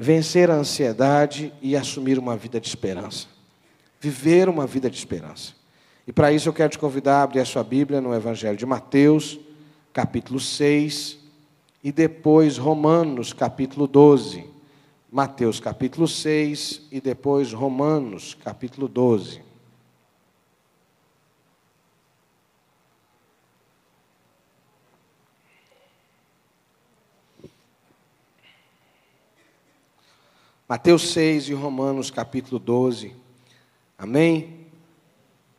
vencer a ansiedade e assumir uma vida de esperança. Viver uma vida de esperança. E para isso eu quero te convidar a abrir a sua Bíblia no Evangelho de Mateus, capítulo 6, e depois Romanos, capítulo 12. Mateus, capítulo 6, e depois Romanos, capítulo 12. Mateus 6 e Romanos, capítulo 12. Amém?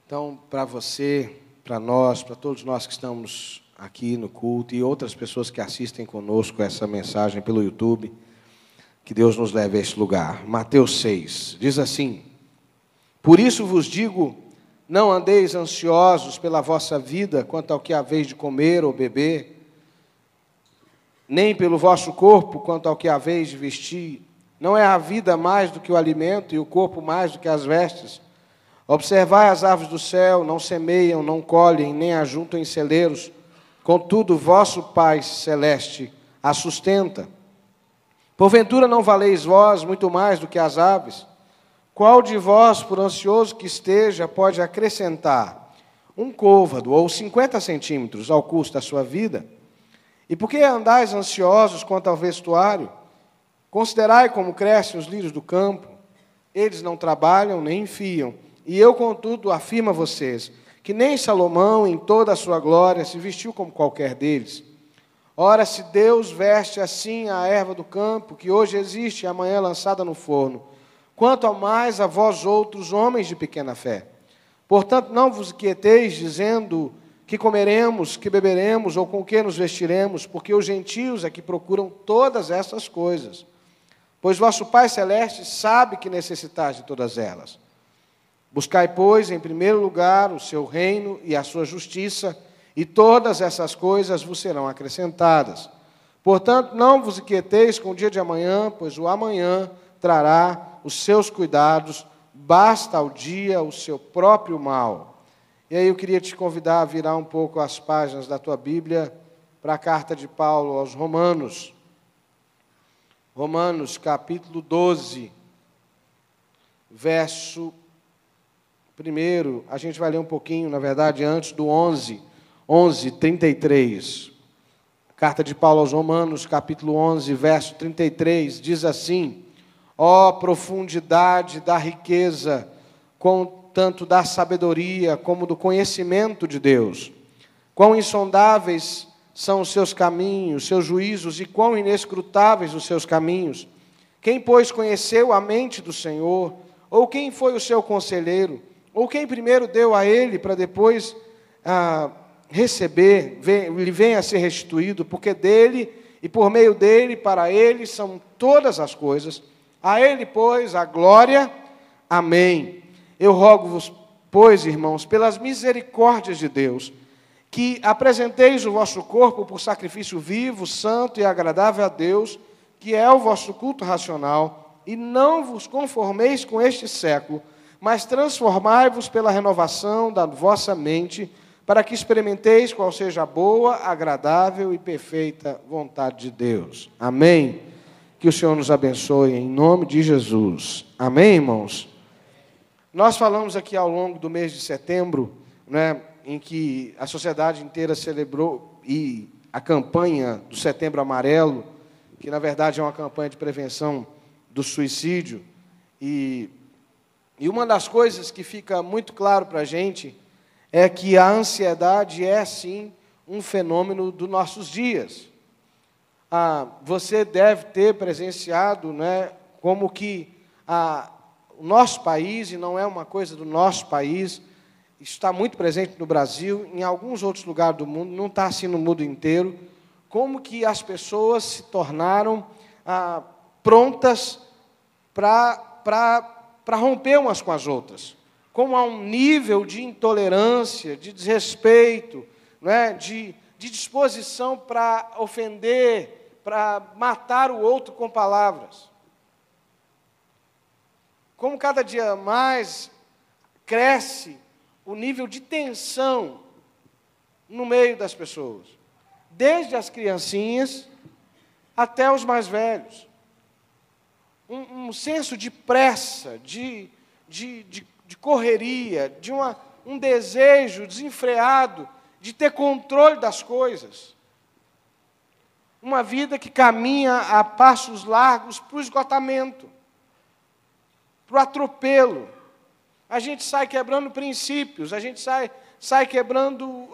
Então, para você, para nós, para todos nós que estamos aqui no culto e outras pessoas que assistem conosco essa mensagem pelo YouTube, que Deus nos leve a esse lugar. Mateus 6, diz assim: Por isso vos digo, não andeis ansiosos pela vossa vida, quanto ao que haveis de comer ou beber, nem pelo vosso corpo, quanto ao que haveis de vestir. Não é a vida mais do que o alimento, e o corpo mais do que as vestes? Observai as aves do céu, não semeiam, não colhem, nem ajuntam em celeiros, contudo, vosso Pai celeste a sustenta. Porventura não valeis vós muito mais do que as aves? Qual de vós, por ansioso que esteja, pode acrescentar um côvado ou 50 centímetros ao custo da sua vida? E por que andais ansiosos quanto ao vestuário? Considerai como crescem os lírios do campo, eles não trabalham nem enfiam. E eu, contudo, afirmo a vocês, que nem Salomão, em toda a sua glória, se vestiu como qualquer deles. Ora, se Deus veste assim a erva do campo, que hoje existe e amanhã é lançada no forno, quanto ao mais a vós outros, homens de pequena fé. Portanto, não vos inquieteis, dizendo que comeremos, que beberemos, ou com que nos vestiremos, porque os gentios é que procuram todas essas coisas. Pois vosso Pai Celeste sabe que necessitais de todas elas. Buscai, pois, em primeiro lugar o seu reino e a sua justiça, e todas essas coisas vos serão acrescentadas. Portanto, não vos inquieteis com o dia de amanhã, pois o amanhã trará os seus cuidados, basta ao dia o seu próprio mal. E aí eu queria te convidar a virar um pouco as páginas da tua Bíblia para a carta de Paulo aos Romanos. Romanos, capítulo 12, verso 1. A gente vai ler um pouquinho, na verdade, antes do 11, 33. Carta de Paulo aos Romanos, capítulo 11, verso 33, diz assim: Ó profundidade da riqueza, tanto da sabedoria como do conhecimento de Deus! Quão insondáveis são os seus caminhos, seus juízos, e quão inescrutáveis os seus caminhos! Quem, pois, conheceu a mente do Senhor? Ou quem foi o seu conselheiro? Ou quem primeiro deu a ele, para depois receber, lhe venha a ser restituído? Porque dele, e por meio dele, para ele, são todas as coisas. A ele, pois, a glória. Amém. Eu rogo-vos, pois, irmãos, pelas misericórdias de Deus, que apresenteis o vosso corpo por sacrifício vivo, santo e agradável a Deus, que é o vosso culto racional, e não vos conformeis com este século, mas transformai-vos pela renovação da vossa mente, para que experimenteis qual seja a boa, agradável e perfeita vontade de Deus. Amém? Que o Senhor nos abençoe em nome de Jesus. Amém, irmãos? Nós falamos aqui ao longo do mês de setembro, né, em que a sociedade inteira celebrou e a campanha do Setembro Amarelo, que na verdade é uma campanha de prevenção do suicídio. E uma das coisas que fica muito claro para a gente é que a ansiedade é, sim, um fenômeno dos nossos dias. Você deve ter presenciado, né, como que o nosso país, e não é uma coisa do nosso país, está muito presente no Brasil, em alguns outros lugares do mundo, não está assim no mundo inteiro, como que as pessoas se tornaram prontas para romper umas com as outras. Como há um nível de intolerância, de desrespeito, né, de disposição para ofender, para matar o outro com palavras. Como cada dia mais cresce o nível de tensão no meio das pessoas, desde as criancinhas até os mais velhos. um senso de pressa, de correria, de um desejo desenfreado de ter controle das coisas. Uma vida que caminha a passos largos para o esgotamento, para o atropelo. A gente sai quebrando princípios, a gente sai quebrando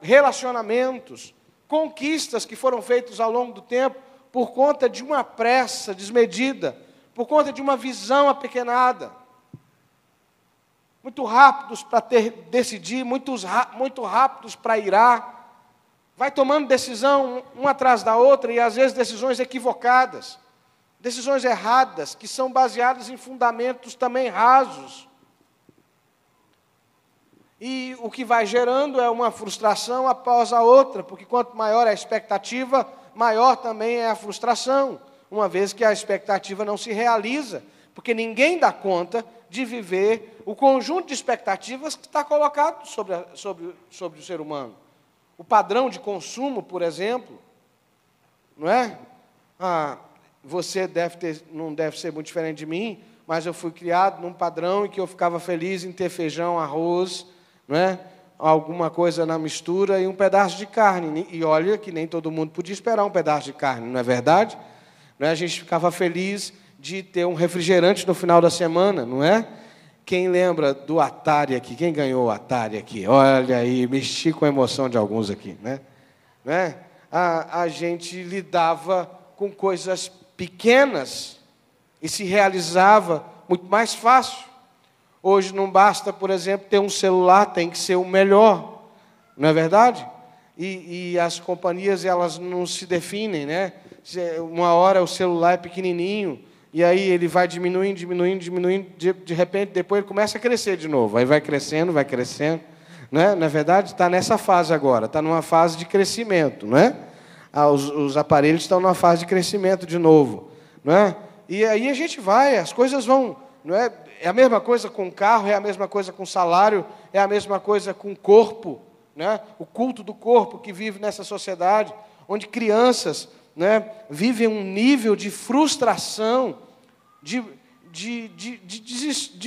relacionamentos, conquistas que foram feitas ao longo do tempo por conta de uma pressa desmedida, por conta de uma visão apequenada. Muito rápidos para decidir, muito rápidos para irar. Vai tomando decisão uma atrás da outra e, às vezes, decisões equivocadas, decisões erradas, que são baseadas em fundamentos também rasos. E o que vai gerando é uma frustração após a outra, porque quanto maior é a expectativa, maior também é a frustração, uma vez que a expectativa não se realiza, porque ninguém dá conta de viver o conjunto de expectativas que está colocado sobre o ser humano. O padrão de consumo, por exemplo, não é? Você não deve ser muito diferente de mim, mas eu fui criado num padrão em que eu ficava feliz em ter feijão, arroz, não é? Alguma coisa na mistura e um pedaço de carne. E olha que nem todo mundo podia esperar um pedaço de carne, não é verdade? Não é? A gente ficava feliz de ter um refrigerante no final da semana, não é? Quem lembra do Atari aqui? Quem ganhou o Atari aqui? Olha aí, mexi com a emoção de alguns aqui, né? Não é? A gente lidava com coisas pequenas e se realizava muito mais fácil. Hoje não basta, por exemplo, ter um celular, tem que ser o melhor, não é verdade? E as companhias, elas não se definem, né? Uma hora o celular é pequenininho, e aí ele vai diminuindo, de repente, depois ele começa a crescer de novo. Aí vai crescendo, não é? Na verdade, está nessa fase agora, está numa fase de crescimento, não é? Os aparelhos estão numa fase de crescimento de novo, não é? E aí a gente vai, as coisas vão, não é? É a mesma coisa com o carro, é a mesma coisa com o salário, é a mesma coisa com o corpo, né? O culto do corpo que vive nessa sociedade, onde crianças, né, vivem um nível de frustração, de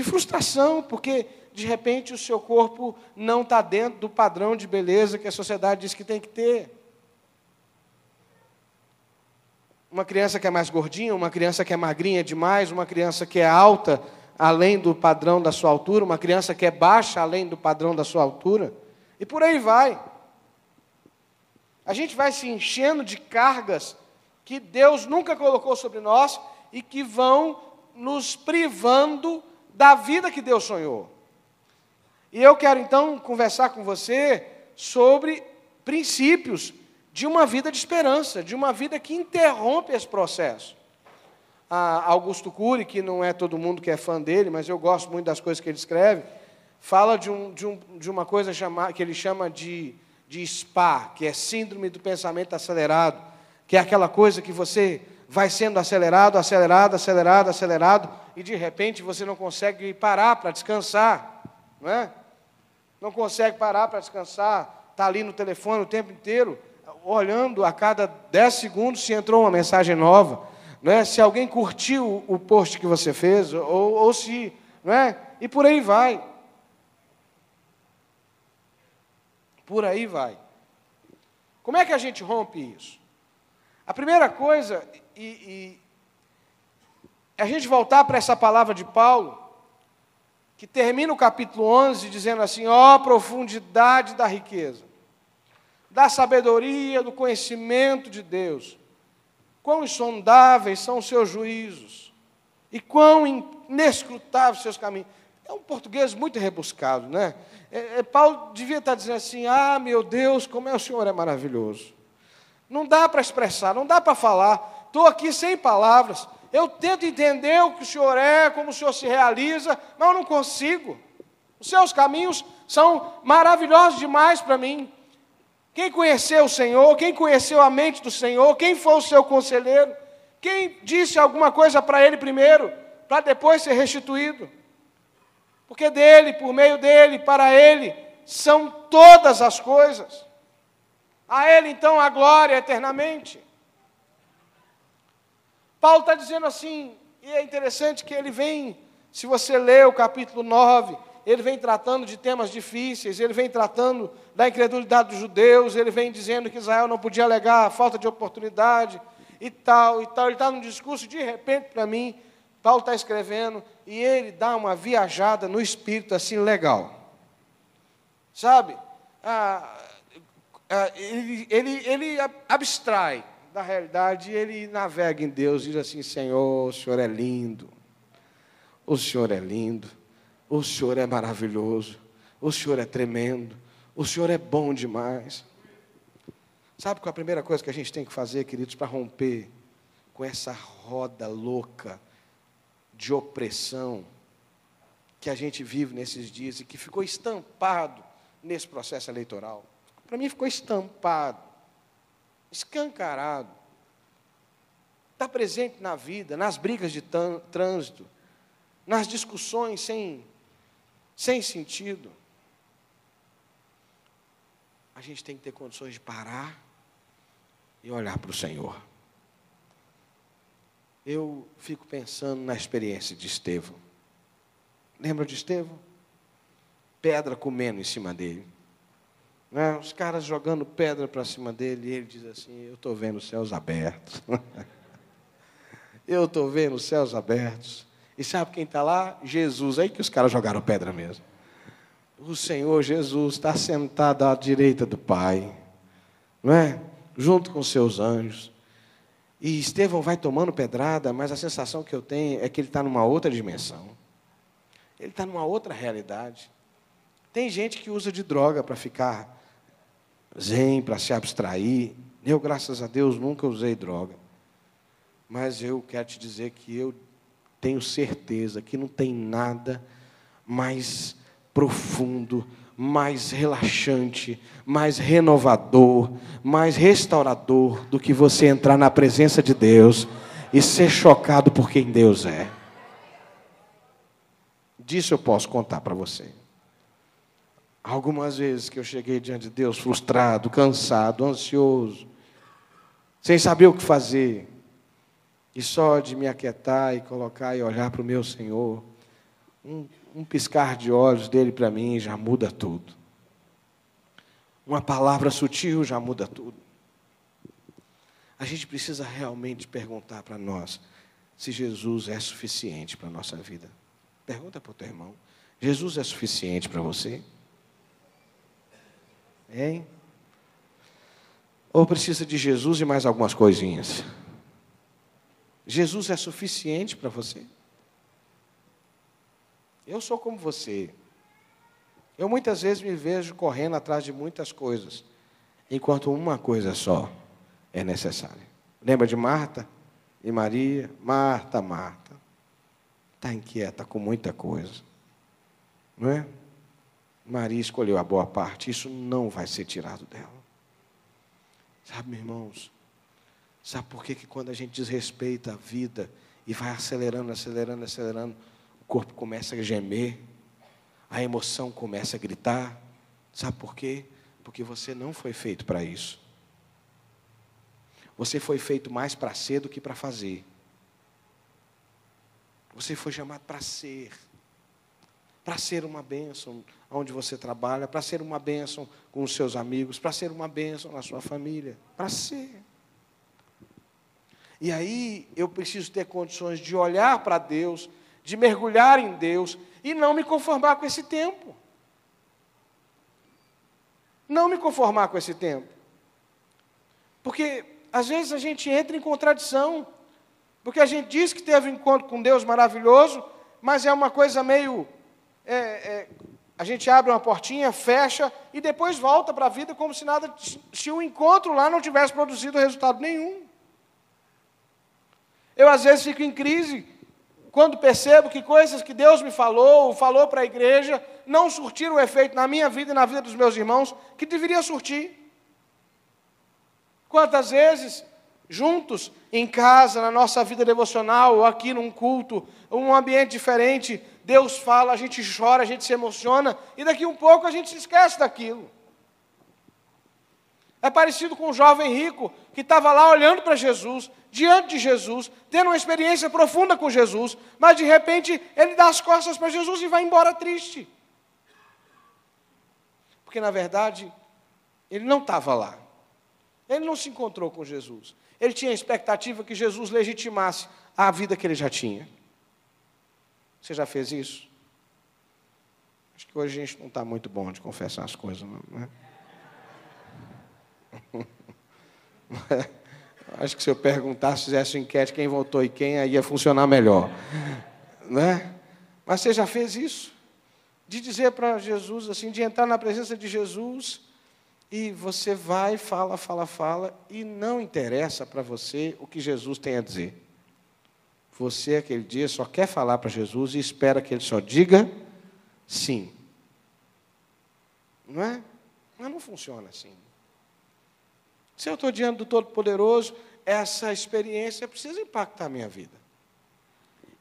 frustração, porque, de repente, o seu corpo não está dentro do padrão de beleza que a sociedade diz que tem que ter. Uma criança que é mais gordinha, uma criança que é magrinha demais, uma criança que é alta, além do padrão da sua altura, uma criança que é baixa, além do padrão da sua altura, e por aí vai. A gente vai se enchendo de cargas que Deus nunca colocou sobre nós e que vão nos privando da vida que Deus sonhou. E eu quero, então, conversar com você sobre princípios de uma vida de esperança, de uma vida que interrompe esse processo. Augusto Cury, que não é todo mundo que é fã dele, mas eu gosto muito das coisas que ele escreve, fala de uma coisa que ele chama de SPA, que é Síndrome do Pensamento Acelerado, que é aquela coisa que você vai sendo acelerado, e de repente você não consegue parar para descansar, não é? Não consegue parar para descansar, está ali no telefone o tempo inteiro, olhando a cada 10 segundos se entrou uma mensagem nova, não é? Se alguém curtiu o post que você fez, ou se, não é? E por aí vai. Por aí vai. Como é que a gente rompe isso? A primeira coisa, é a gente voltar para essa palavra de Paulo, que termina o capítulo 11 dizendo assim: ó profundidade da riqueza, da sabedoria, do conhecimento de Deus, quão insondáveis são os seus juízos, e quão inescrutáveis os seus caminhos. É um português muito rebuscado, né? Paulo devia estar dizendo assim: ah, meu Deus, como o Senhor é maravilhoso. Não dá para expressar, não dá para falar. Estou aqui sem palavras. Eu tento entender o que o Senhor é, como o Senhor se realiza, mas eu não consigo. Os seus caminhos são maravilhosos demais para mim. Quem conheceu o Senhor, quem conheceu a mente do Senhor, quem foi o seu conselheiro, quem disse alguma coisa para ele primeiro, para depois ser restituído. Porque dele, por meio dele, para ele, são todas as coisas. A ele, então, a glória eternamente. Paulo está dizendo assim: E é interessante que ele vem, se você ler o capítulo 9, ele vem tratando de temas difíceis, ele vem tratando da incredulidade dos judeus, ele vem dizendo que Israel não podia alegar a falta de oportunidade, e tal, e tal. Ele está num discurso, de repente, para mim, Paulo está escrevendo, e ele dá uma viajada no espírito, assim, legal. Sabe? Ele abstrai da realidade, ele navega em Deus, diz assim: Senhor, o Senhor é lindo, o Senhor é lindo, o Senhor é maravilhoso, o Senhor é tremendo, o Senhor é bom demais. Sabe qual é a primeira coisa que a gente tem que fazer, queridos, para romper com essa roda louca de opressão que a gente vive nesses dias e que ficou estampado nesse processo eleitoral? Para mim ficou estampado, escancarado. Está presente na vida, nas brigas de trânsito, nas discussões sem sentido. A gente tem que ter condições de parar e olhar para o Senhor. Eu fico pensando na experiência de Estevão. Lembra de Estevão? Pedra comendo em cima dele. Né? Os caras jogando pedra para cima dele, e ele diz assim: eu estou vendo os céus abertos. Eu estou vendo os céus abertos. E sabe quem está lá? Jesus. Aí que os caras jogaram pedra mesmo. O Senhor Jesus está sentado à direita do Pai, não é? Junto com seus anjos. E Estevão vai tomando pedrada, mas a sensação que eu tenho é que ele está numa outra dimensão. Ele está numa outra realidade. Tem gente que usa de droga para ficar zen, para se abstrair. Eu, graças a Deus, nunca usei droga. Mas eu quero te dizer que eu tenho certeza que não tem nada mais profundo, mais relaxante, mais renovador, mais restaurador do que você entrar na presença de Deus e ser chocado por quem Deus é. Disso eu posso contar para você. Algumas vezes que eu cheguei diante de Deus frustrado, cansado, ansioso, sem saber o que fazer, e só de me aquietar e colocar e olhar para o meu Senhor, um piscar de olhos dele para mim já muda tudo. Uma palavra sutil já muda tudo. A gente precisa realmente perguntar para nós se Jesus é suficiente para a nossa vida. Pergunta para o teu irmão: Jesus é suficiente para você? Hein? Ou precisa de Jesus e mais algumas coisinhas? Jesus é suficiente para você? Eu sou como você. Eu muitas vezes me vejo correndo atrás de muitas coisas, enquanto uma coisa só é necessária. Lembra de Marta e Maria? Marta, Marta. Está inquieta com muita coisa. Não é? Maria escolheu a boa parte. Isso não vai ser tirado dela. Sabe, meus irmãos? Sabe por que quando a gente desrespeita a vida e vai acelerando, acelerando, acelerando, o corpo começa a gemer, a emoção começa a gritar? Sabe por quê? Porque você não foi feito para isso. Você foi feito mais para ser do que para fazer. Você foi chamado para ser uma bênção onde você trabalha, para ser uma bênção com os seus amigos, para ser uma bênção na sua família, para ser. E aí eu preciso ter condições de olhar para Deus, de mergulhar em Deus e não me conformar com esse tempo. Não me conformar com esse tempo. Porque às vezes a gente entra em contradição, porque a gente diz que teve um encontro com Deus maravilhoso, mas é uma coisa meio... a gente abre uma portinha, fecha e depois volta para a vida como se nada, se o encontro lá não tivesse produzido resultado nenhum. Eu às vezes fico em crise quando percebo que coisas que Deus me falou para a igreja, não surtiram o efeito na minha vida e na vida dos meus irmãos que deveria surtir. Quantas vezes, juntos, em casa, na nossa vida devocional, ou aqui num culto, um ambiente diferente, Deus fala, a gente chora, a gente se emociona, e daqui um pouco a gente se esquece daquilo. É parecido com um jovem rico que estava lá olhando para Jesus, diante de Jesus, tendo uma experiência profunda com Jesus, mas de repente ele dá as costas para Jesus e vai embora triste. Porque na verdade, ele não estava lá. Ele não se encontrou com Jesus. Ele tinha a expectativa que Jesus legitimasse a vida que ele já tinha. Você já fez isso? Acho que hoje a gente não está muito bom de confessar as coisas, não é? Acho que se eu perguntasse, fizesse uma enquete, quem votou e quem, aí ia funcionar melhor. Né? Mas você já fez isso? De dizer para Jesus, assim, de entrar na presença de Jesus, e você vai, fala, e não interessa para você o que Jesus tem a dizer. Você, aquele dia, só quer falar para Jesus e espera que ele só diga sim. Não é? Mas não funciona assim. Se eu estou diante do Todo-Poderoso, essa experiência precisa impactar a minha vida.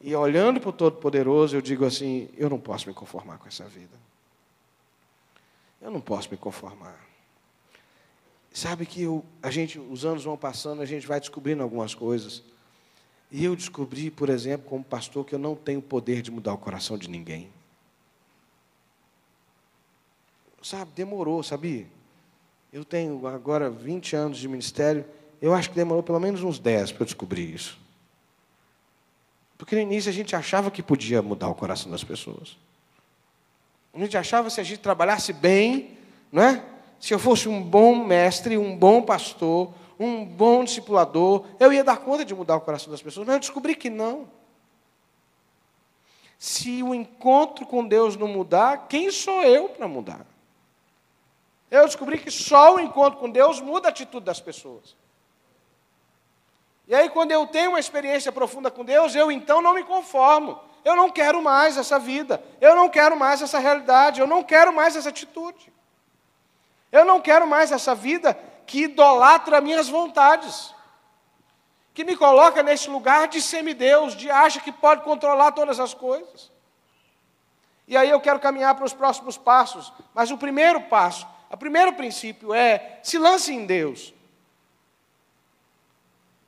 E olhando para o Todo-Poderoso, eu digo assim, eu não posso me conformar com essa vida. Eu não posso me conformar. Sabe que os anos vão passando, a gente vai descobrindo algumas coisas. E eu descobri, por exemplo, como pastor, que eu não tenho poder de mudar o coração de ninguém. Sabe, demorou, sabia? Eu tenho agora 20 anos de ministério, eu acho que demorou pelo menos uns 10 para eu descobrir isso. Porque no início a gente achava que podia mudar o coração das pessoas. A gente achava que se a gente trabalhasse bem, não é? Se eu fosse um bom mestre, um bom pastor, um bom discipulador, eu ia dar conta de mudar o coração das pessoas, mas eu descobri que não. Se o encontro com Deus não mudar, quem sou eu para mudar? Eu descobri que só o encontro com Deus muda a atitude das pessoas. E aí, quando eu tenho uma experiência profunda com Deus, eu então não me conformo. Eu não quero mais essa vida. Eu não quero mais essa realidade. Eu não quero mais essa atitude. Eu não quero mais essa vida que idolatra minhas vontades. Que me coloca nesse lugar de semideus, de acha que pode controlar todas as coisas. E aí eu quero caminhar para os próximos passos. Mas o primeiro passo, o primeiro princípio é, se lance em Deus.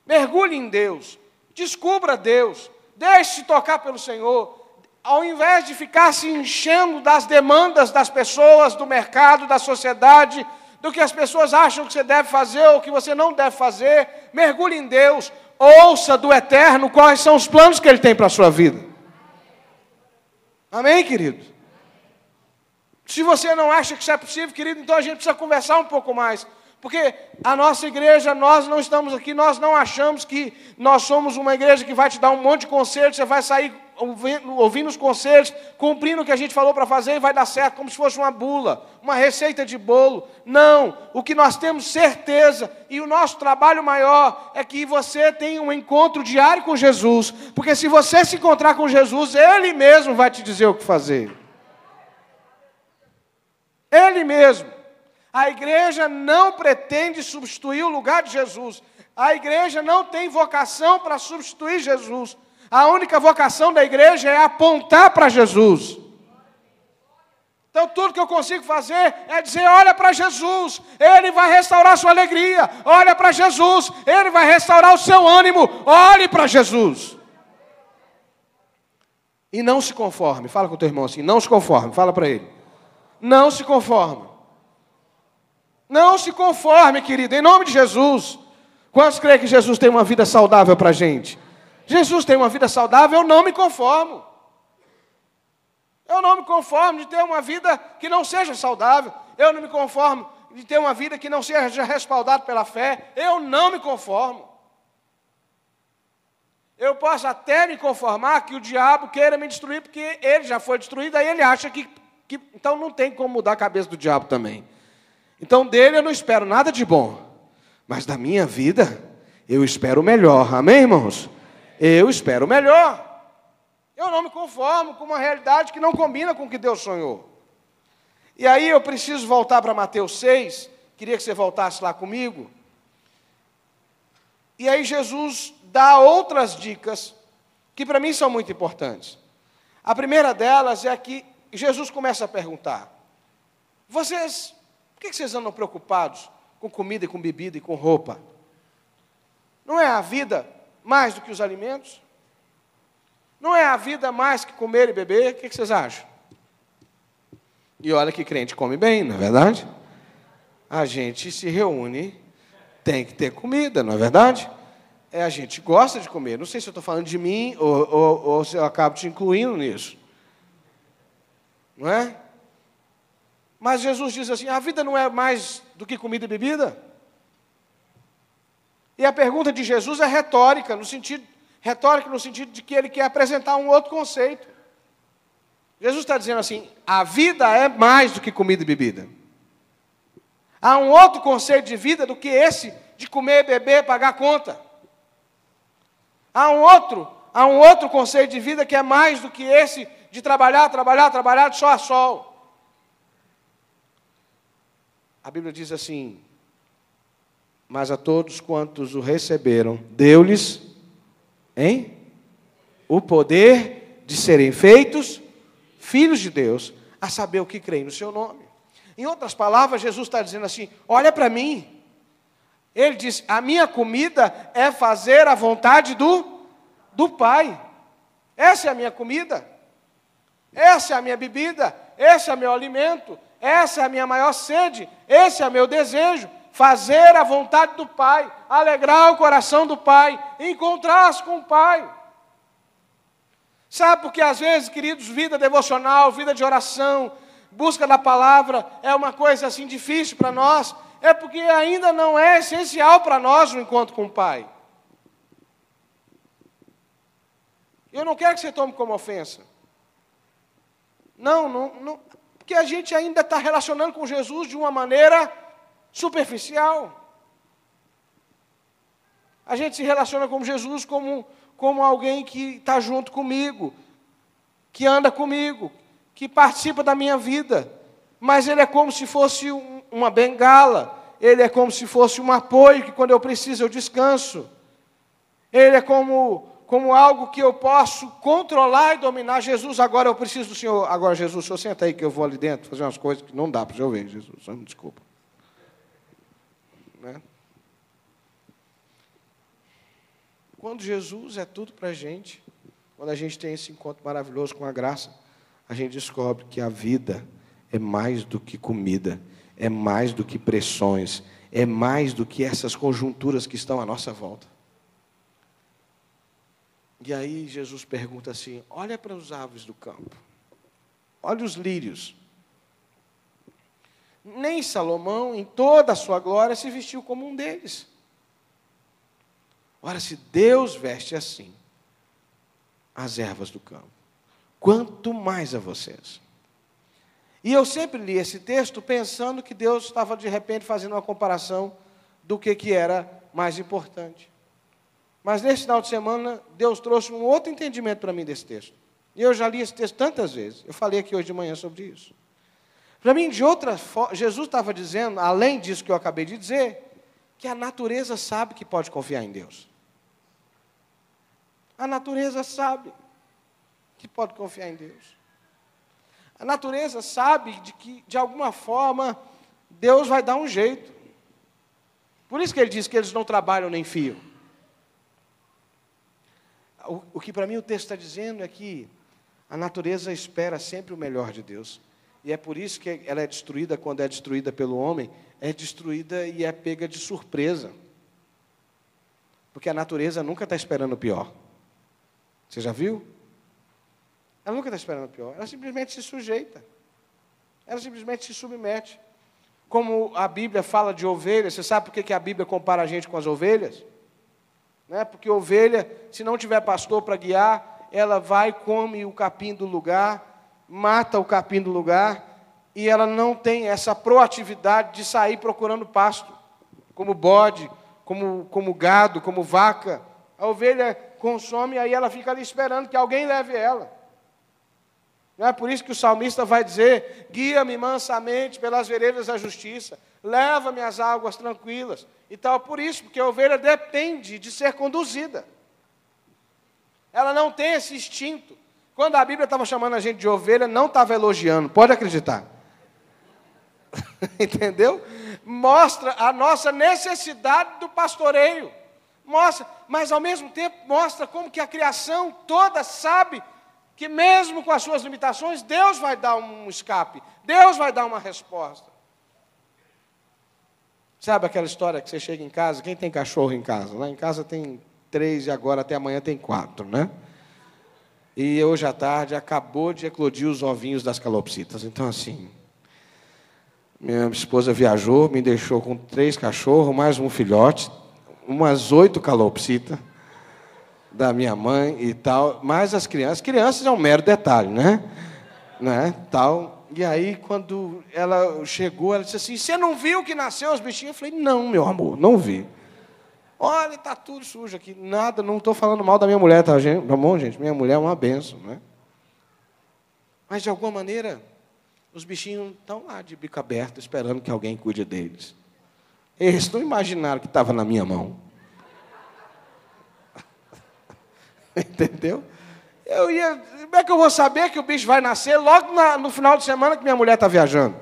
Mergulhe em Deus. Descubra Deus. Deixe-se tocar pelo Senhor. Ao invés de ficar se enchendo das demandas das pessoas, do mercado, da sociedade, do que as pessoas acham que você deve fazer ou que você não deve fazer, mergulhe em Deus. Ouça do Eterno quais são os planos que Ele tem para a sua vida. Amém, querido? Se você não acha que isso é possível, querido, então a gente precisa conversar um pouco mais. Porque a nossa igreja, nós não estamos aqui, nós não achamos que nós somos uma igreja que vai te dar um monte de conselhos, você vai sair ouvindo os conselhos, cumprindo o que a gente falou para fazer e vai dar certo, como se fosse uma bula, uma receita de bolo. Não, o que nós temos certeza, e o nosso trabalho maior, é que você tenha um encontro diário com Jesus, porque se você se encontrar com Jesus, Ele mesmo vai te dizer o que fazer. Ele mesmo. A igreja não pretende substituir o lugar de Jesus. A igreja não tem vocação para substituir Jesus. A única vocação da igreja é apontar para Jesus. Então, tudo que eu consigo fazer é dizer, olha para Jesus, Ele vai restaurar a sua alegria. Olha para Jesus, Ele vai restaurar o seu ânimo. Olhe para Jesus. E não se conforme. Fala com o teu irmão assim, não se conforme. Fala para ele. Não se conforme. Não se conforme, querido, em nome de Jesus. Quantos creem que Jesus tem uma vida saudável para a gente? Jesus tem uma vida saudável, eu não me conformo. Eu não me conformo de ter uma vida que não seja saudável. Eu não me conformo de ter uma vida que não seja respaldada pela fé. Eu não me conformo. Eu posso até me conformar que o diabo queira me destruir, porque ele já foi destruído, aí ele acha que então não tem como mudar a cabeça do diabo também. Então dele eu não espero nada de bom, mas da minha vida eu espero o melhor, amém, irmãos? Eu espero o melhor. Eu não me conformo com uma realidade que não combina com o que Deus sonhou. E aí eu preciso voltar para Mateus 6, queria que você voltasse lá comigo. E aí Jesus dá outras dicas que para mim são muito importantes. A primeira delas é que Jesus começa a perguntar, por que vocês andam preocupados com comida e com bebida e com roupa? Não é a vida mais do que os alimentos? Não é a vida mais que comer e beber? O que vocês acham? E olha que crente come bem, não é verdade? A gente se reúne, tem que ter comida, não é verdade? A gente gosta de comer. Não sei se eu estou falando de mim ou se eu acabo te incluindo nisso. Não é? Mas Jesus diz assim, a vida não é mais do que comida e bebida? E a pergunta de Jesus é retórica no sentido de que ele quer apresentar um outro conceito. Jesus está dizendo assim, a vida é mais do que comida e bebida. Há um outro conceito de vida do que esse de comer, beber, pagar conta. Há um outro conceito de vida que é mais do que esse de trabalhar de sol a sol. A Bíblia diz assim, mas a todos quantos o receberam, deu-lhes, o poder de serem feitos filhos de Deus, a saber o que creem no seu nome. Em outras palavras, Jesus está dizendo assim, olha para mim. Ele diz, a minha comida é fazer a vontade do Pai. Essa é a minha comida. Essa é a minha bebida. Esse é o meu alimento. Essa é a minha maior sede. Esse é o meu desejo. Fazer a vontade do Pai. Alegrar o coração do Pai. Encontrar-se com o Pai. Sabe por que às vezes, queridos, vida devocional, vida de oração, busca da palavra é uma coisa assim difícil para nós? É porque ainda não é essencial para nós o encontro com o Pai. Eu não quero que você tome como ofensa. Não, porque a gente ainda está relacionando com Jesus de uma maneira superficial. A gente se relaciona com Jesus como alguém que está junto comigo, que anda comigo, que participa da minha vida. Mas ele é como se fosse uma bengala, ele é como se fosse um apoio, que quando eu preciso eu descanso. Ele é como algo que eu posso controlar e dominar. Jesus, agora eu preciso do Senhor. Agora, Jesus, o Senhor senta aí que eu vou ali dentro fazer umas coisas que não dá para o Senhor ver, Jesus, só me desculpa. Né? Quando Jesus é tudo para a gente, quando a gente tem esse encontro maravilhoso com a graça, a gente descobre que a vida é mais do que comida, é mais do que pressões, é mais do que essas conjunturas que estão à nossa volta. E aí Jesus pergunta assim, olha para as aves do campo, olha os lírios. Nem Salomão, em toda a sua glória, se vestiu como um deles. Ora, se Deus veste assim as ervas do campo, quanto mais a vocês. E eu sempre li esse texto pensando que Deus estava, de repente, fazendo uma comparação do que era mais importante. Mas, nesse final de semana, Deus trouxe um outro entendimento para mim desse texto. E eu já li esse texto tantas vezes. Eu falei aqui hoje de manhã sobre isso. Para mim, de outra forma, Jesus estava dizendo, além disso que eu acabei de dizer, que a natureza sabe que pode confiar em Deus. A natureza sabe que pode confiar em Deus. A natureza sabe de que, de alguma forma, Deus vai dar um jeito. Por isso que ele diz que eles não trabalham nem fiam. O que para mim o texto está dizendo é que a natureza espera sempre o melhor de Deus. E é por isso que ela é destruída quando é destruída pelo homem, é destruída e é pega de surpresa. Porque a natureza nunca está esperando o pior. Você já viu? Ela nunca está esperando o pior. Ela simplesmente se sujeita. Ela simplesmente se submete. Como a Bíblia fala de ovelhas, você sabe por que a Bíblia compara a gente com as ovelhas? Não é? Porque ovelha, se não tiver pastor para guiar, ela vai, come o capim do lugar, mata o capim do lugar, e ela não tem essa proatividade de sair procurando pasto, como bode, como gado, como vaca. A ovelha consome, aí ela fica ali esperando que alguém leve ela. Não é por isso que o salmista vai dizer, guia-me mansamente pelas veredas da justiça, leva-me às águas tranquilas. E tal, por isso, porque a ovelha depende de ser conduzida. Ela não tem esse instinto. Quando a Bíblia estava chamando a gente de ovelha, não estava elogiando, pode acreditar. Entendeu? mostra a nossa necessidade do pastoreio. Mostra, mas ao mesmo tempo mostra como que a criação toda sabe que mesmo com as suas limitações, Deus vai dar um escape, Deus vai dar uma resposta. Sabe aquela história que você chega em casa, quem tem cachorro em casa? Lá em casa tem 3 e agora até amanhã tem 4, né? E hoje à tarde acabou de eclodir os ovinhos das calopsitas. Então, assim, minha esposa viajou, me deixou com 3 cachorros, mais um filhote, umas 8 calopsitas da minha mãe e tal, mais as crianças é um mero detalhe, né? Tal. E aí, quando ela chegou, ela disse assim, você não viu que nasceu os bichinhos? Eu falei, não, meu amor, não vi. Olha, está tudo sujo aqui. Nada, não estou falando mal da minha mulher, tá bom, gente? Minha mulher é uma bênção, né? Mas, de alguma maneira, os bichinhos estão lá de bico aberto, esperando que alguém cuide deles. Eles não imaginaram que estava na minha mão. Entendeu? Como é que eu vou saber que o bicho vai nascer logo no final de semana que minha mulher está viajando?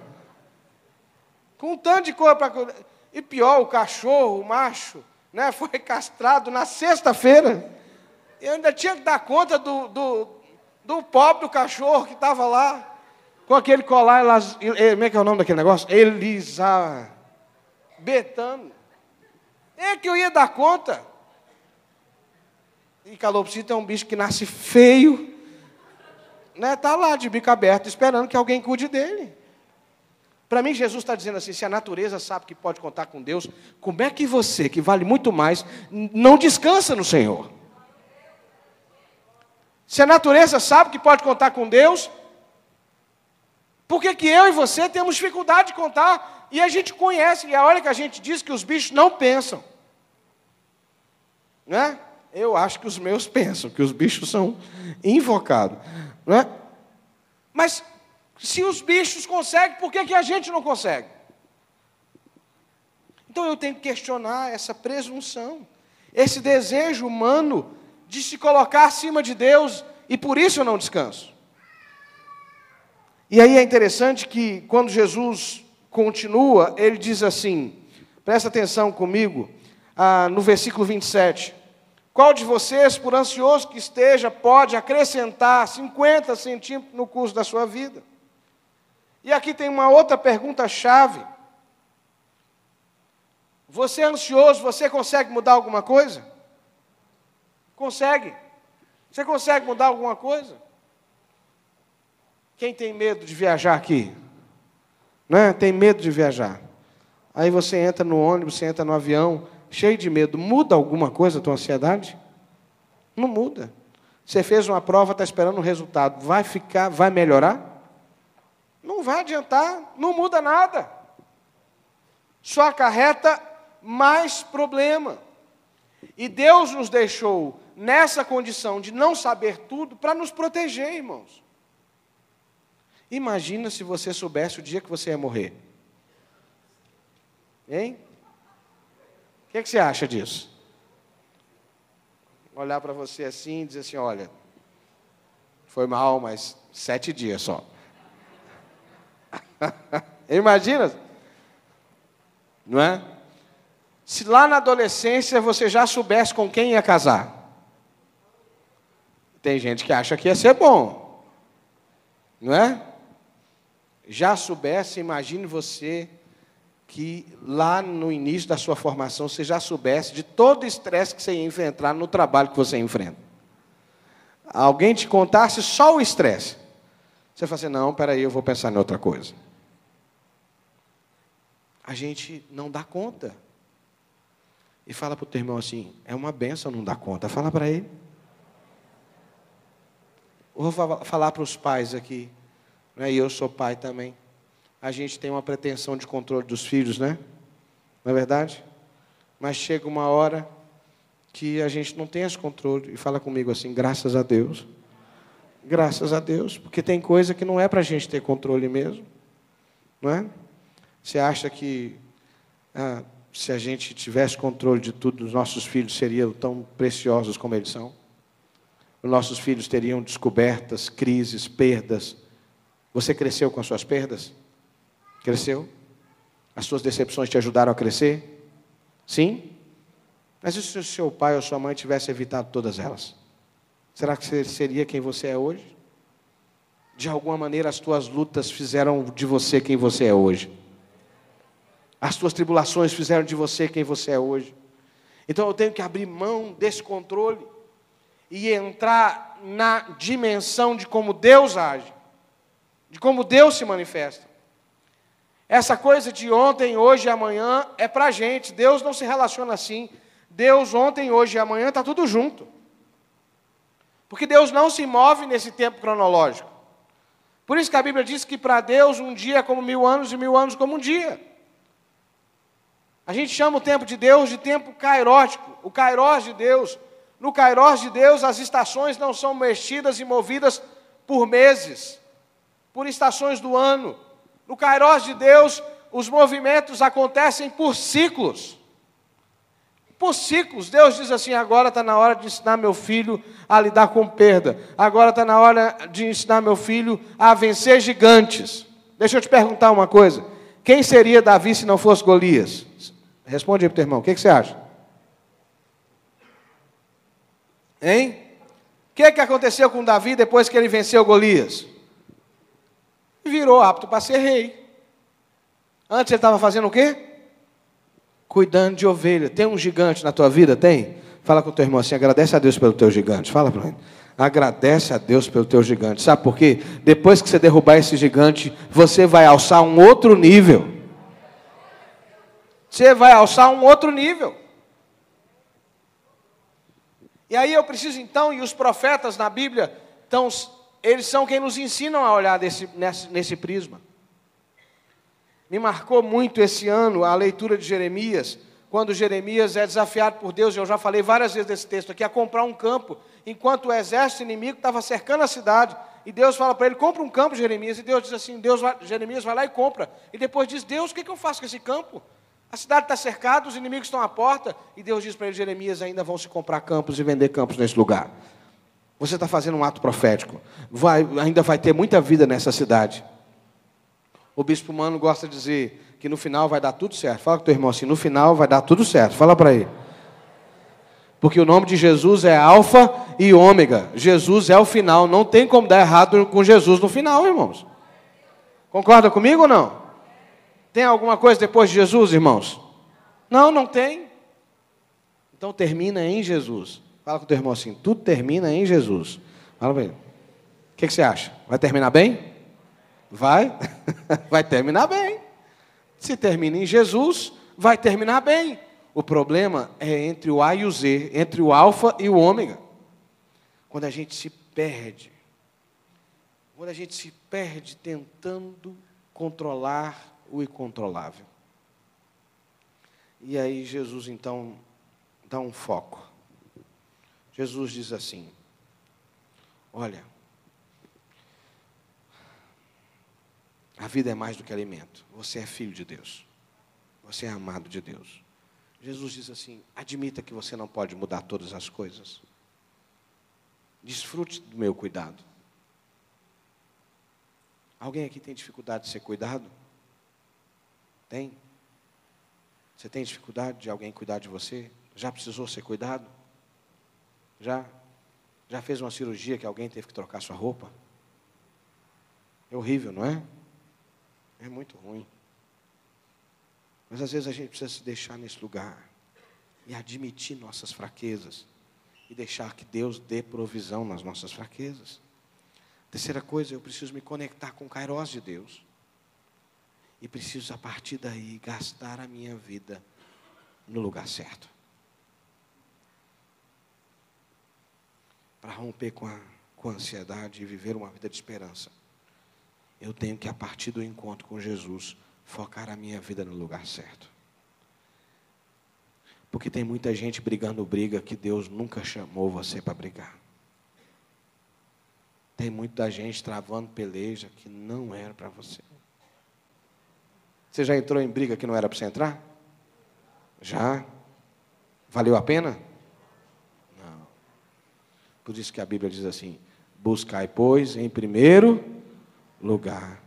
Com um tanto de coisa para... E pior, o cachorro, o macho, né, foi castrado na sexta-feira. Eu ainda tinha que dar conta do pobre do cachorro que estava lá, com aquele colar... Como é que é o nome daquele negócio? Betano. É que eu ia dar conta. E calopsita é um bicho que nasce feio, né? Está lá de bico aberto, esperando que alguém cuide dele. Para mim, Jesus está dizendo assim, se a natureza sabe que pode contar com Deus, como é que você, que vale muito mais, não descansa no Senhor? Se a natureza sabe que pode contar com Deus, por que que eu e você temos dificuldade de contar? E a gente conhece, e a hora que a gente diz que os bichos não pensam. Né? Eu acho que os meus pensam, que os bichos são invocados. Né? Mas, se os bichos conseguem, por que que a gente não consegue? Então, eu tenho que questionar essa presunção, esse desejo humano de se colocar acima de Deus, e por isso eu não descanso. E aí é interessante que, quando Jesus continua, ele diz assim, presta atenção comigo, no versículo 27. Qual de vocês, por ansioso que esteja, pode acrescentar 50 centímetros no curso da sua vida? E aqui tem uma outra pergunta-chave. Você é ansioso, você consegue mudar alguma coisa? Consegue. Você consegue mudar alguma coisa? Quem tem medo de viajar aqui? Né? Tem medo de viajar. Aí você entra no ônibus, você entra no avião, cheio de medo. Muda alguma coisa a tua ansiedade? Não muda. Você fez uma prova, está esperando um resultado. Vai melhorar? Não vai adiantar, não muda nada. Só acarreta mais problema. E Deus nos deixou nessa condição de não saber tudo para nos proteger, irmãos. Imagina se você soubesse o dia que você ia morrer. Hein? O que você acha disso? Olhar para você assim e dizer assim, olha, foi mal, mas 7 dias só. Imagina? Não é? Se lá na adolescência você já soubesse com quem ia casar. Tem gente que acha que ia ser bom. Não é? Já soubesse, imagine você que lá no início da sua formação você já soubesse de todo o estresse que você ia enfrentar no trabalho que você enfrenta. Alguém te contasse só o estresse. Você fala assim, não, peraí, eu vou pensar em outra coisa. A gente não dá conta. E fala para o teu irmão assim, é uma benção não dar conta. Fala para ele. Eu vou falar para os pais aqui. Né? E eu sou pai também. A gente tem uma pretensão de controle dos filhos, né? Não é verdade? Mas chega uma hora que a gente não tem esse controle. E fala comigo assim, graças a Deus. Graças a Deus. Porque tem coisa que não é para a gente ter controle mesmo. Não é? Você acha que se a gente tivesse controle de tudo, os nossos filhos seriam tão preciosos como eles são? Os nossos filhos teriam descobertas, crises, perdas. Você cresceu com as suas perdas? Cresceu? As suas decepções te ajudaram a crescer? Sim? Mas e se o seu pai ou sua mãe tivesse evitado todas elas? Será que você seria quem você é hoje? De alguma maneira, as tuas lutas fizeram de você quem você é hoje. As tuas tribulações fizeram de você quem você é hoje. Então eu tenho que abrir mão desse controle e entrar na dimensão de como Deus age, de como Deus se manifesta. Essa coisa de ontem, hoje e amanhã é para a gente. Deus não se relaciona assim. Deus ontem, hoje e amanhã está tudo junto. Porque Deus não se move nesse tempo cronológico. Por isso que a Bíblia diz que para Deus um dia é como 1000 anos e 1000 anos como um dia. A gente chama o tempo de Deus de tempo kairótico, o kairós de Deus. No kairós de Deus, as estações não são mexidas e movidas por meses, por estações do ano. No kairós de Deus, os movimentos acontecem por ciclos. Por ciclos. Deus diz assim, agora está na hora de ensinar meu filho a lidar com perda. Agora está na hora de ensinar meu filho a vencer gigantes. Deixa eu te perguntar uma coisa. Quem seria Davi se não fosse Golias? Responde aí para o teu irmão, o que você acha? Hein? O que aconteceu com Davi depois que ele venceu Golias? Virou apto para ser rei. Antes ele estava fazendo o quê? Cuidando de ovelha. Tem um gigante na tua vida? Tem? Fala com o teu irmão assim, agradece a Deus pelo teu gigante. Fala para ele. Agradece a Deus pelo teu gigante. Sabe por quê? Depois que você derrubar esse gigante, você vai alçar um outro nível. Você vai alçar um outro nível. E aí eu preciso então, e os profetas na Bíblia, então, eles são quem nos ensinam a olhar nesse prisma. Me marcou muito esse ano a leitura de Jeremias, quando Jeremias é desafiado por Deus, eu já falei várias vezes desse texto aqui, a comprar um campo, enquanto o exército inimigo estava cercando a cidade, e Deus fala para ele, compra um campo, Jeremias, e Deus diz assim, Jeremias vai lá e compra, e depois diz, Deus, o que eu faço com esse campo? A cidade está cercada, os inimigos estão à porta, e Deus diz para ele, Jeremias, ainda vão se comprar campos e vender campos nesse lugar. Você está fazendo um ato profético, ainda vai ter muita vida nessa cidade. O bispo Mano gosta de dizer que no final vai dar tudo certo. Fala com o teu irmão assim, no final vai dar tudo certo. Fala para ele. Porque o nome de Jesus é Alfa e Ômega. Jesus é o final. Não tem como dar errado com Jesus no final, irmãos. Concorda comigo ou não? Tem alguma coisa depois de Jesus, irmãos? Não, não tem. Então termina em Jesus. Fala com o teu irmão assim, tudo termina em Jesus. Fala para ele. O que você acha? Vai terminar bem? Vai? Vai terminar bem. Se termina em Jesus, vai terminar bem. O problema é entre o A e o Z, entre o alfa e o ômega. Quando a gente se perde. Quando a gente se perde tentando controlar o incontrolável. E aí Jesus então dá um foco. Jesus diz assim, olha, a vida é mais do que alimento. Você é filho de Deus. Você é amado de Deus. Jesus diz assim, admita que você não pode mudar todas as coisas. Desfrute do meu cuidado. Alguém aqui tem dificuldade de ser cuidado? Tem? Você tem dificuldade de alguém cuidar de você? Já precisou ser cuidado? Já? Já fez uma cirurgia que alguém teve que trocar sua roupa? É horrível, não é? É muito ruim. Mas às vezes a gente precisa se deixar nesse lugar e admitir nossas fraquezas e deixar que Deus dê provisão nas nossas fraquezas. Terceira coisa, eu preciso me conectar com o kairós de Deus. E preciso, a partir daí, gastar a minha vida no lugar certo. Para romper com a ansiedade e viver uma vida de esperança. Eu tenho que, a partir do encontro com Jesus, focar a minha vida no lugar certo. Porque tem muita gente brigando briga que Deus nunca chamou você para brigar. Tem muita gente travando peleja que não era para você. Você já entrou em briga que não era para você entrar? Já? Valeu a pena? Não. Por isso que a Bíblia diz assim, buscai, pois, em primeiro lugar,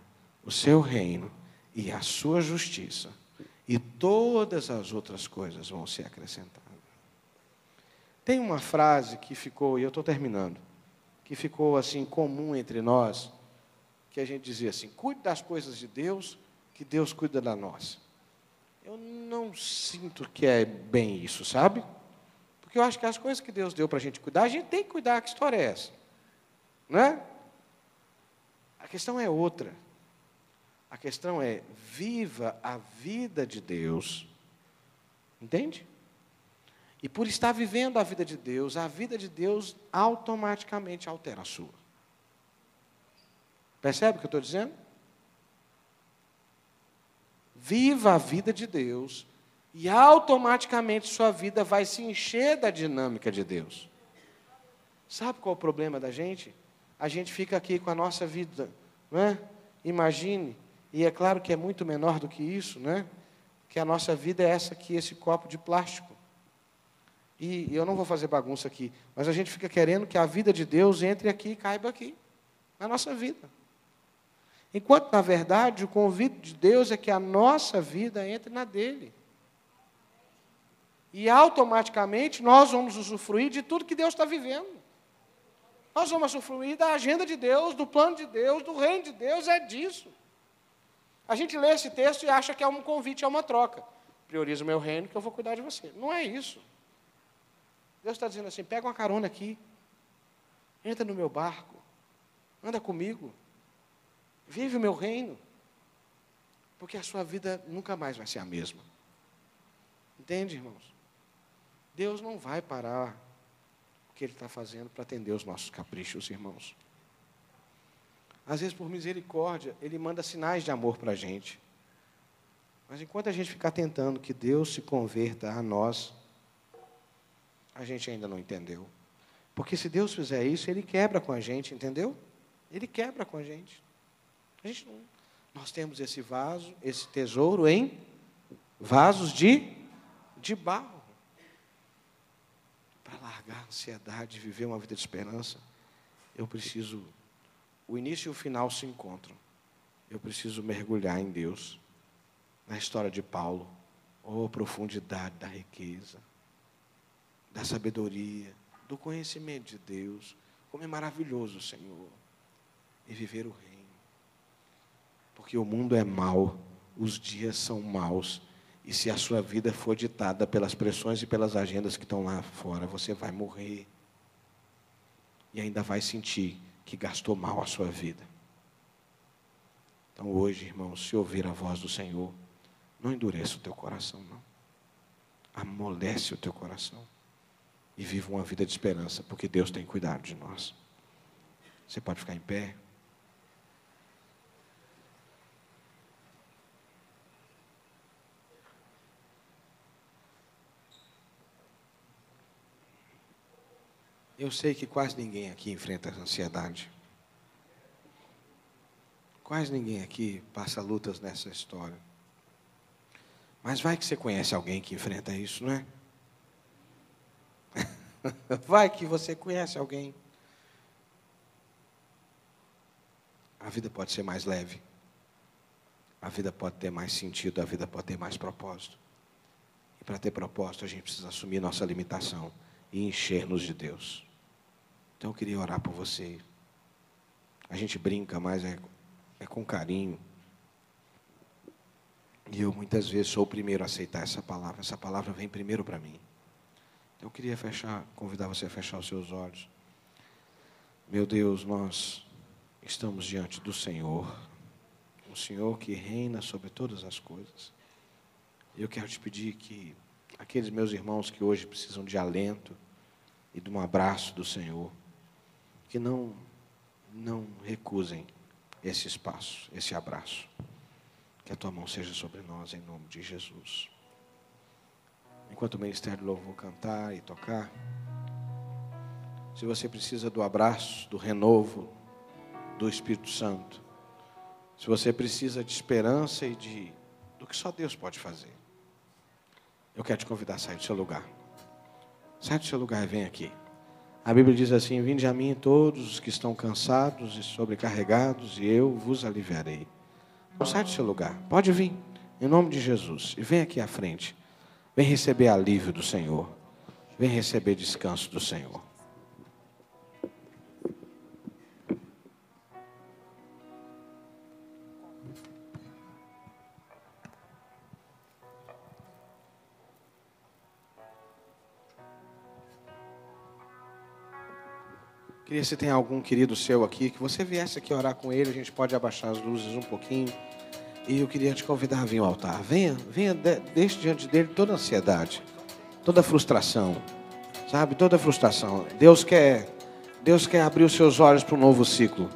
o seu reino e a sua justiça, e todas as outras coisas vão ser acrescentadas. Tem uma frase que ficou, e eu estou terminando, que ficou assim comum entre nós, que a gente dizia assim: cuide das coisas de Deus, que Deus cuida da nossa. Eu não sinto que é bem isso, sabe? Porque eu acho que as coisas que Deus deu para a gente cuidar, a gente tem que cuidar. Que história é essa? Não é? A questão é outra. A questão é: viva a vida de Deus. Entende? E por estar vivendo a vida de Deus automaticamente altera a sua. Percebe o que eu estou dizendo? Viva a vida de Deus e automaticamente sua vida vai se encher da dinâmica de Deus. Sabe qual é o problema da gente? A gente fica aqui com a nossa vida, não é? Imagine, e é claro que é muito menor do que isso, não é? Que a nossa vida é essa aqui, esse copo de plástico. E eu não vou fazer bagunça aqui, mas a gente fica querendo que a vida de Deus entre aqui e caiba aqui, na nossa vida. Enquanto, na verdade, o convite de Deus é que a nossa vida entre na dele. E automaticamente nós vamos usufruir de tudo que Deus está vivendo. Nós vamos usufruir da agenda de Deus, do plano de Deus, do reino de Deus, é disso. A gente lê esse texto e acha que é um convite, é uma troca. Prioriza o meu reino que eu vou cuidar de você. Não é isso. Deus está dizendo assim: pega uma carona aqui, entra no meu barco, anda comigo, vive o meu reino, porque a sua vida nunca mais vai ser a mesma. Entende, irmãos? Deus não vai parar o que Ele está fazendo para atender os nossos caprichos, irmãos. Às vezes, por misericórdia, Ele manda sinais de amor para a gente. Mas enquanto a gente ficar tentando que Deus se converta a nós, a gente ainda não entendeu. Porque se Deus fizer isso, Ele quebra com a gente, entendeu? Ele quebra com a gente. A gente não... Nós temos esse vaso, esse tesouro em vasos de barro. Para largar a ansiedade e viver uma vida de esperança, eu preciso... O início e o final se encontram. Eu preciso mergulhar em Deus. Na história de Paulo. Oh, profundidade da riqueza, da sabedoria, do conhecimento de Deus. Como é maravilhoso, Senhor, e viver o reino. Porque o mundo é mau, os dias são maus, e se a sua vida for ditada pelas pressões e pelas agendas que estão lá fora, você vai morrer. E ainda vai sentir que gastou mal a sua vida. Então hoje, irmão, se ouvir a voz do Senhor, não endureça o teu coração, não. Amolece o teu coração. E viva uma vida de esperança, porque Deus tem cuidado de nós. Você pode ficar em pé. Eu sei que quase ninguém aqui enfrenta a ansiedade. Quase ninguém aqui passa lutas nessa história. Mas vai que você conhece alguém que enfrenta isso, não é? Vai que você conhece alguém. A vida pode ser mais leve. A vida pode ter mais sentido, a vida pode ter mais propósito. E para ter propósito, a gente precisa assumir nossa limitação e encher-nos de Deus. Então eu queria orar por você. A gente brinca, mas é com carinho. E eu muitas vezes sou o primeiro a aceitar essa palavra. Essa palavra vem primeiro para mim. Então eu queria convidar você a fechar os seus olhos. Meu Deus, nós estamos diante do Senhor. O Senhor que reina sobre todas as coisas. Eu quero te pedir que aqueles meus irmãos que hoje precisam de alento e de um abraço do Senhor, que não recusem esse espaço, esse abraço. Que a tua mão seja sobre nós, em nome de Jesus. Enquanto o Ministério do Louvor cantar e tocar, se você precisa do abraço, do renovo do Espírito Santo, se você precisa de esperança e do que só Deus pode fazer, eu quero te convidar a sair do seu lugar. Sai do seu lugar e vem aqui. A Bíblia diz assim: vinde a mim todos os que estão cansados e sobrecarregados, e eu vos aliviarei. Não sai do seu lugar, pode vir. em nome de Jesus. E vem aqui à frente. Vem receber alívio do Senhor. Vem receber descanso do Senhor. Queria se tem algum querido seu aqui, que você viesse aqui orar com ele, a gente pode abaixar as luzes um pouquinho. E eu queria te convidar a vir ao altar. Venha, deixe diante dele toda a ansiedade, toda a frustração, sabe? Toda a frustração. Deus quer abrir os seus olhos para um novo ciclo.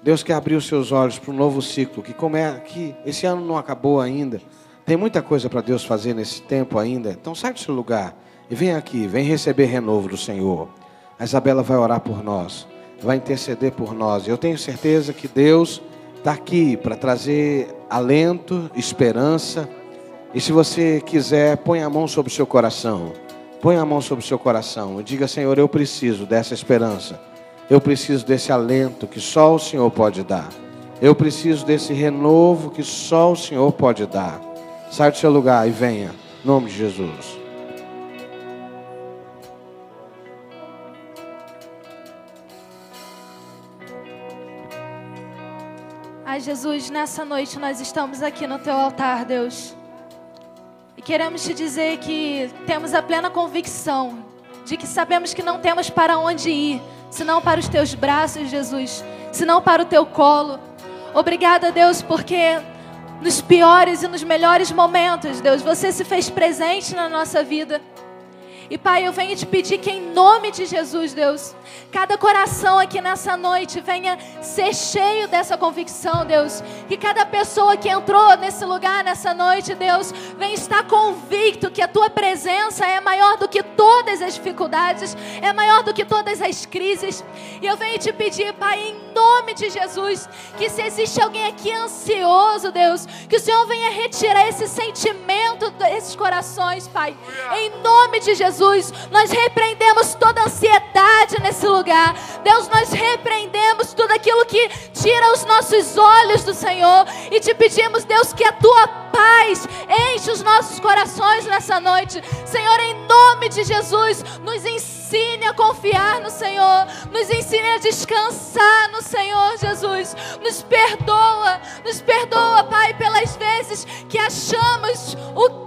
Deus quer abrir os seus olhos para um novo ciclo, que esse ano não acabou ainda. Tem muita coisa para Deus fazer nesse tempo ainda. Então sai do seu lugar e vem aqui, vem receber renovo do Senhor. A Isabela vai orar por nós, vai interceder por nós. Eu tenho certeza que Deus está aqui para trazer alento, esperança. E se você quiser, põe a mão sobre o seu coração. Põe a mão sobre o seu coração e diga: Senhor, eu preciso dessa esperança. Eu preciso desse alento que só o Senhor pode dar. Eu preciso desse renovo que só o Senhor pode dar. Sai do seu lugar e venha, em nome de Jesus. Ai, Jesus, nessa noite nós estamos aqui no Teu altar, Deus. E queremos Te dizer que temos a plena convicção de que sabemos que não temos para onde ir, senão para os Teus braços, Jesus, senão para o Teu colo. Obrigada, Deus, porque nos piores e nos melhores momentos, Deus, Você se fez presente na nossa vida. E Pai, eu venho te pedir que em nome de Jesus, Deus, cada coração aqui nessa noite venha ser cheio dessa convicção, Deus. Que cada pessoa que entrou nesse lugar nessa noite, Deus, venha estar convicto que a Tua presença é maior do que todas as dificuldades, é maior do que todas as crises. E eu venho te pedir, Pai, em nome de Jesus, que se existe alguém aqui ansioso, Deus, que o Senhor venha retirar esse sentimento desses corações, Pai. Em nome de Jesus, nós repreendemos toda ansiedade nesse lugar. Deus, nós repreendemos tudo aquilo que tira os nossos olhos do Senhor. E te pedimos, Deus, que a Tua paz enche os nossos corações nessa noite. Senhor, em nome de Jesus, nos ensine a confiar no Senhor. Nos ensine a descansar no Senhor, Jesus. Nos perdoa, Pai, pelas vezes que achamos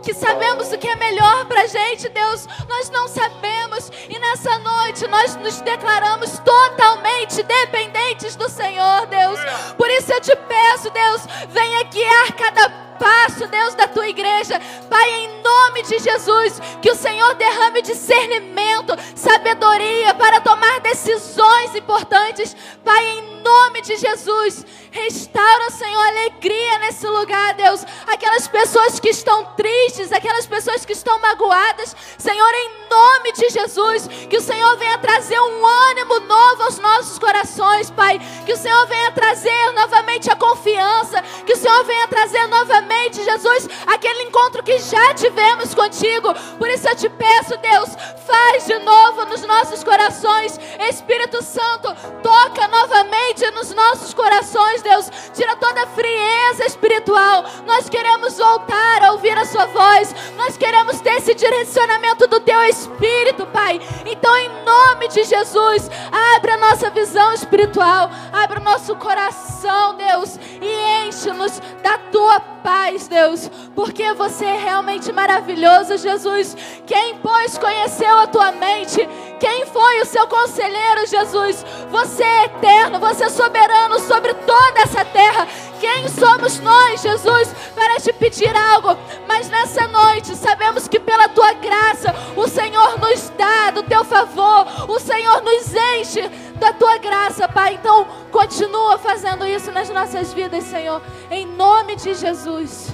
que sabemos o que é melhor pra gente, Deus. Nós não sabemos, e nessa noite nós nos declaramos totalmente dependentes do Senhor, Deus. Por isso eu te peço, Deus, venha guiar cada passo, Deus, da Tua igreja. Pai, em nome de Jesus, que o Senhor derrame discernimento, sabedoria para tomar decisões importantes. Pai, em nome de Jesus, restaura, Senhor, alegria nesse lugar, Deus. Aquelas pessoas que estão tristes, aquelas pessoas que estão magoadas, Senhor, em nome de Jesus, que o Senhor venha trazer um ânimo novo aos nossos corações, Pai. Que o Senhor venha trazer novamente a confiança, que o Senhor venha trazer novamente, Jesus, aquele encontro que já tivemos contigo. Por isso eu te peço, Deus, faz de novo nos nossos corações. Espírito Santo, toca novamente nos nossos corações, Deus. Tira toda a frieza espiritual. Nós queremos voltar a ouvir a Sua voz. Nós queremos ter esse direcionamento do Teu Espírito, Pai. Então, em nome de Jesus, abre a nossa visão espiritual, abre o nosso coração, Deus, e enche-nos da Tua paz, Deus, porque Você é realmente maravilhoso, Jesus. Quem, pois, conheceu a Tua mente? Quem foi o Seu conselheiro, Jesus? Você é eterno, Você é soberano sobre toda essa terra. Quem somos nós, Jesus, para te pedir algo? Mas nessa noite sabemos que pela Tua graça o Senhor nos dá do Teu favor, o Senhor nos enche da Tua graça, Pai. Então continua fazendo isso nas nossas vidas, Senhor, em nome de Jesus.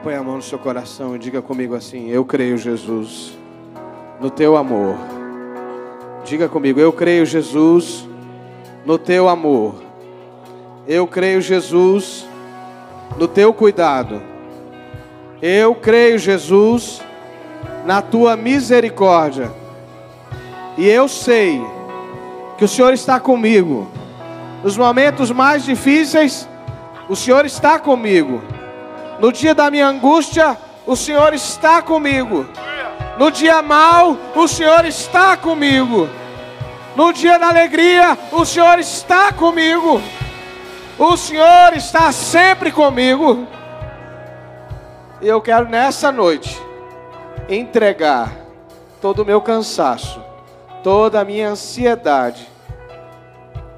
Põe a mão no seu coração e diga comigo assim: eu creio, Jesus, no Teu amor. Diga comigo: eu creio, Jesus, no Teu amor. Eu creio, Jesus, no Teu cuidado. Eu creio, Jesus, na Tua misericórdia. E eu sei que o Senhor está comigo Nos momentos mais difíceis, o Senhor está comigo. No dia da minha angústia, o Senhor está comigo. No dia mau, o Senhor está comigo. No dia da alegria, o Senhor está comigo. O Senhor está sempre comigo. E eu quero nessa noite entregar todo o meu cansaço, toda a minha ansiedade,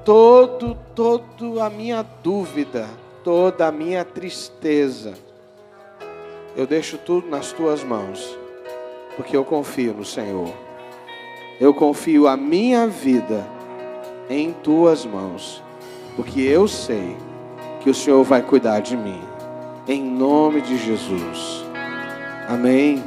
toda a minha dúvida, toda a minha tristeza. Eu deixo tudo nas tuas mãos, porque eu confio no Senhor. Eu confio a minha vida em tuas mãos, porque eu sei que o Senhor vai cuidar de mim. Em nome de Jesus. Amém.